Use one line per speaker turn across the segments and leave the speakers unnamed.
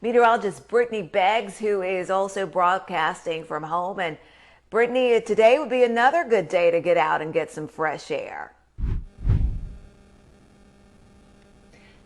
meteorologist Brittany Beggs, who is also broadcasting from home. And Brittany, today would be another good day to get out and get some fresh air.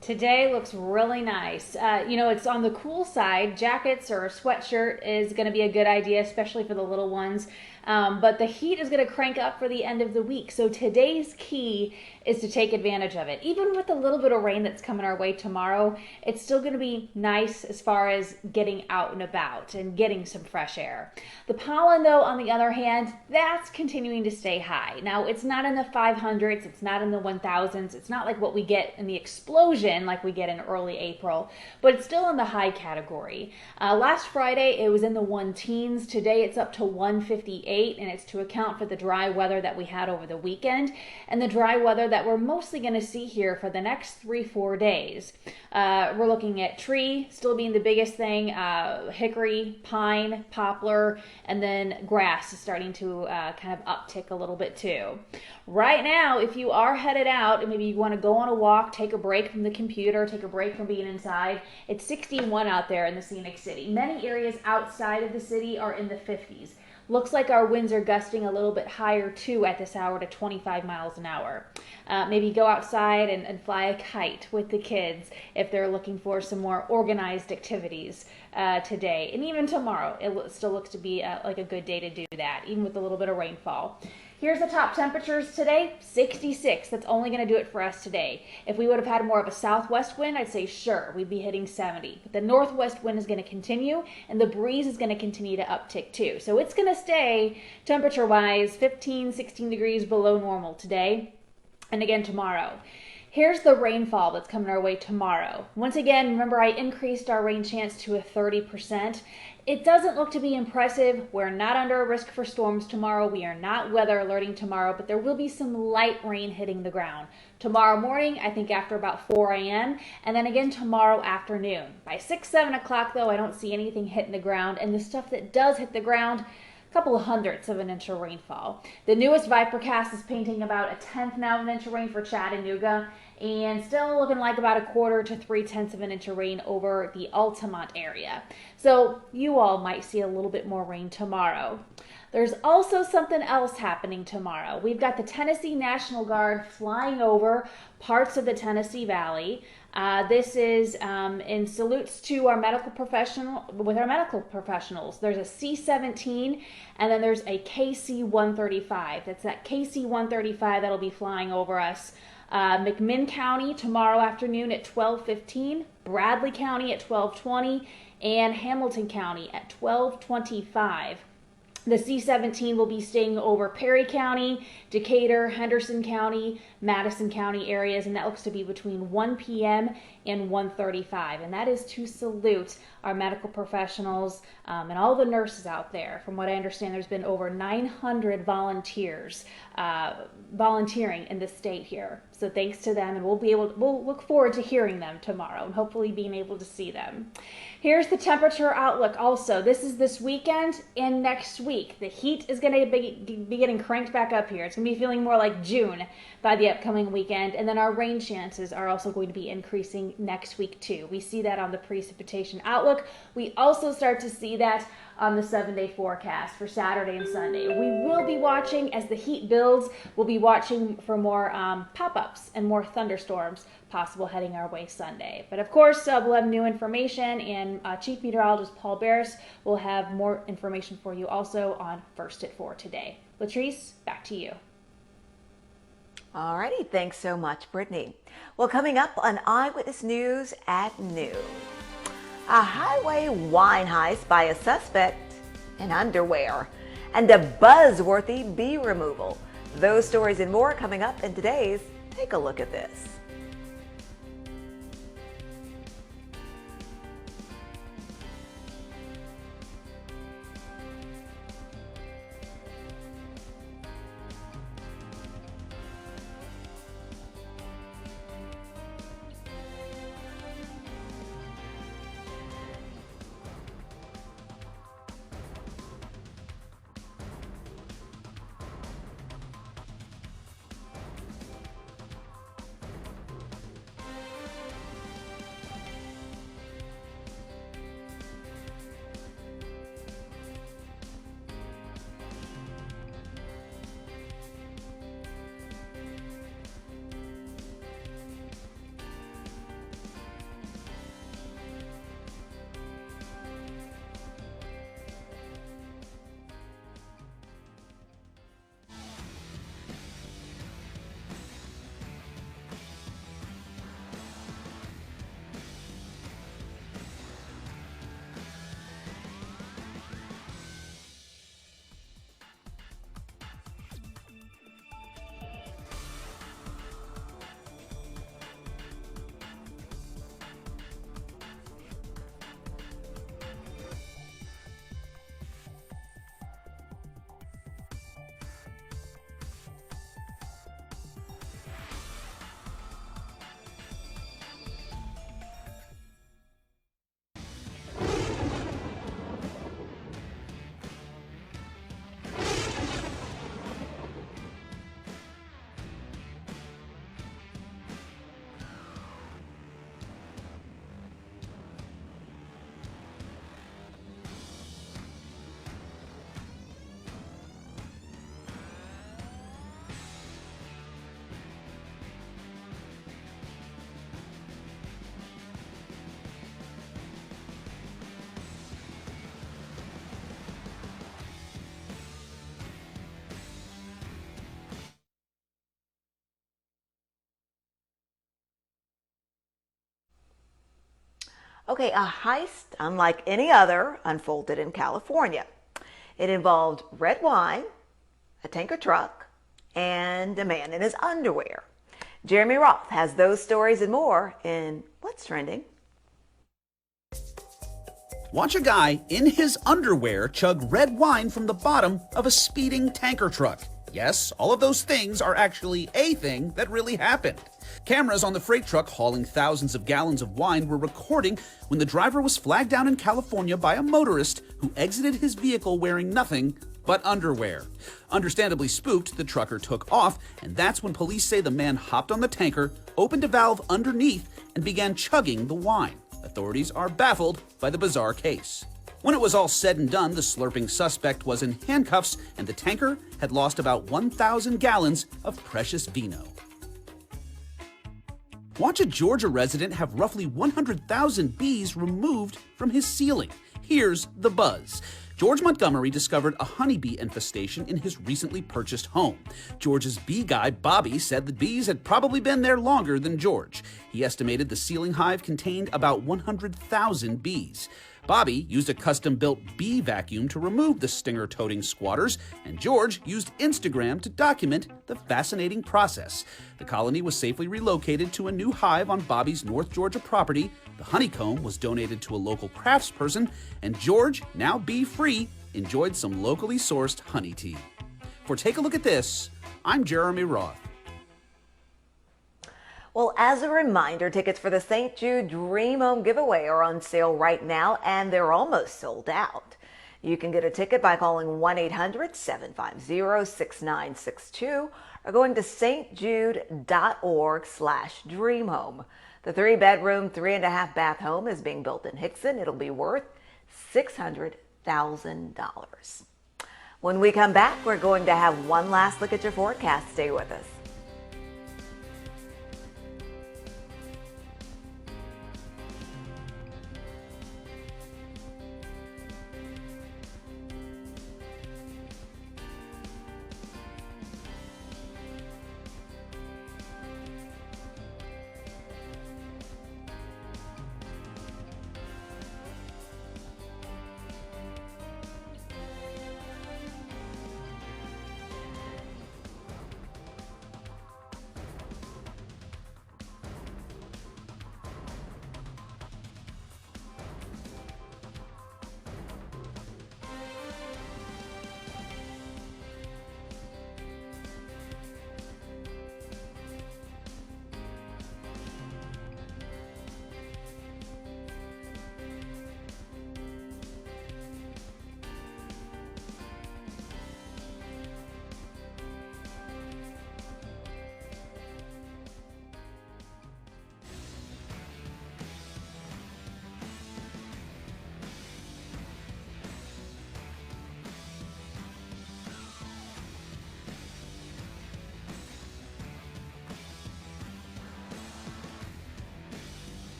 Today looks really nice. It's on the cool side. Jackets or a sweatshirt is going to be a good idea, especially for the little ones. But the heat is going to crank up for the end of the week. So today's key is to take advantage of it. Even with a little bit of rain that's coming our way tomorrow, it's still going to be nice as far as getting out and about and getting some fresh air. The pollen, though, on the other hand, that's continuing to stay high. Now, it's not in the 500s. It's not in the 1000s. It's not like what we get in the explosion like we get in early April, but it's still in the high category. Last Friday, it was in the 1 teens. Today, it's up to 158, and it's to account for the dry weather that we had over the weekend and the dry weather that we're mostly going to see here for the next 3-4 days. We're looking at tree still being the biggest thing, hickory, pine, poplar, and then grass is starting to kind of uptick a little bit too. Right now, if you are headed out and maybe you want to go on a walk, take a break from the computer, take a break from being inside, it's 61 out there in the scenic city. Many areas outside of the city are in the 50s. Looks like our winds are gusting a little bit higher too at this hour to 25 miles an hour. Maybe go outside and fly a kite with the kids if they're looking for some more organized activities today. And even tomorrow, it still looks to be like a good day to do that, even with a little bit of rainfall. Here's the top temperatures today, 66. That's only going to do it for us today. If we would have had more of a southwest wind, I'd say sure, we'd be hitting 70. But the northwest wind is going to continue, and the breeze is going to continue to uptick too. So it's going to stay, temperature-wise, 15, 16 degrees below normal today, and again tomorrow. Here's the rainfall that's coming our way tomorrow. Once again, remember I increased our rain chance to a 30%. It doesn't look to be impressive. We're not under a risk for storms tomorrow. We are not weather alerting tomorrow, but there will be some light rain hitting the ground. Tomorrow morning, I think after about 4 a.m., and then again tomorrow afternoon. By 6, 7 o'clock, though, I don't see anything hitting the ground, and the stuff that does hit the ground, a couple of hundredths of an inch of rainfall. The newest Vipercast is painting about a tenth now of an inch of rain for Chattanooga, and still looking like about 1/4 to 3/10 of an inch of rain over the Altamont area. So you all might see a little bit more rain tomorrow. There's also something else happening tomorrow. We've got the Tennessee National Guard flying over parts of the Tennessee Valley. This is in salutes to our medical professionals. There's a C-17 and then there's a KC-135. That's that KC-135 that'll be flying over us. McMinn County tomorrow afternoon at 12:15, Bradley County at 12:20, and Hamilton County at 12:25. The C-17 will be staying over Perry County, Decatur, Henderson County, Madison County areas, and that looks to be between 1 p.m. and 1:35. And that is to salute our medical professionals and all the nurses out there. From what I understand, there's been over 900 volunteers volunteering in the state here. So thanks to them, and we'll look forward to hearing them tomorrow and hopefully being able to see them. Here's the temperature outlook also. This is this weekend and next week. The heat is going to be getting cranked back up here. It's going to be feeling more like June by the upcoming weekend. And then our rain chances are also going to be increasing next week too. We see that on the precipitation outlook. We also start to see that on the 7-day forecast for Saturday and Sunday. We will be watching as the heat builds. We'll be watching for more pop-ups and more thunderstorms possible heading our way Sunday. But of course, we'll have new information, and Chief Meteorologist Paul Barris will have more information for you also on First at 4 today. Latrice, back to you.
All righty, thanks so much, Brittany. Well, coming up on Eyewitness News at noon, a highway wine heist by a suspect in underwear, and a buzzworthy bee removal. Those stories and more coming up in today's Take a Look at This. Okay, a heist unlike any other unfolded in California. It involved red wine, a tanker truck, and a man in his underwear. Jeremy Roth has those stories and more in What's Trending.
Watch a guy in his underwear chug red wine from the bottom of a speeding tanker truck. Yes, all of those things are actually a thing that really happened. Cameras on the freight truck hauling thousands of gallons of wine were recording when the driver was flagged down in California by a motorist who exited his vehicle wearing nothing but underwear. Understandably spooked, the trucker took off, and that's when police say the man hopped on the tanker, opened a valve underneath, and began chugging the wine. Authorities are baffled by the bizarre case. When it was all said and done, the slurping suspect was in handcuffs, and the tanker had lost about 1,000 gallons of precious vino. Watch a Georgia resident have roughly 100,000 bees removed from his ceiling. Here's the buzz. George Montgomery discovered a honeybee infestation in his recently purchased home. George's bee guy, Bobby, said the bees had probably been there longer than George. He estimated the ceiling hive contained about 100,000 bees. Bobby used a custom-built bee vacuum to remove the stinger-toting squatters, and George used Instagram to document the fascinating process. The colony was safely relocated to a new hive on Bobby's North Georgia property. The honeycomb was donated to a local craftsperson, and George, now bee-free, enjoyed some locally sourced honey tea. For Take a Look at This, I'm Jeremy Roth.
Well, as a reminder, tickets for the St. Jude Dream Home giveaway are on sale right now, and they're almost sold out. You can get a ticket by calling 1-800-750-6962 or going to stjude.org/dreamhome. The 3-bedroom, 3.5-bath home is being built in Hickson. It'll be worth $600,000. When we come back, we're going to have one last look at your forecast. Stay with us.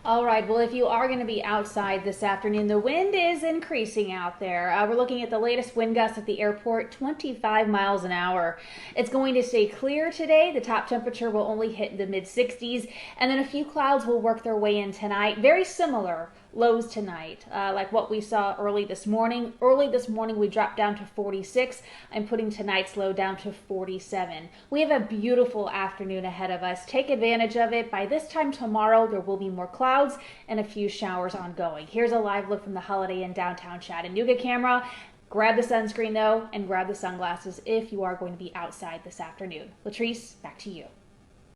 All right, well, if you are going to be outside this afternoon, the wind is increasing out there. We're looking at the latest wind gusts at the airport, 25 miles an hour. It's going to stay clear today. The top temperature will only hit the mid-60s, and then a few clouds will work their way in tonight. Very similar lows tonight, like what we saw early this morning. Early this morning, we dropped down to 46. I'm putting tonight's low down to 47. We have a beautiful afternoon ahead of us. Take advantage of it. By this time tomorrow, there will be more clouds and a few showers ongoing. Here's a live look from the Holiday Inn downtown Chattanooga camera. Grab the sunscreen though, and grab the sunglasses if you are going to be outside this afternoon. Latrice, back to you.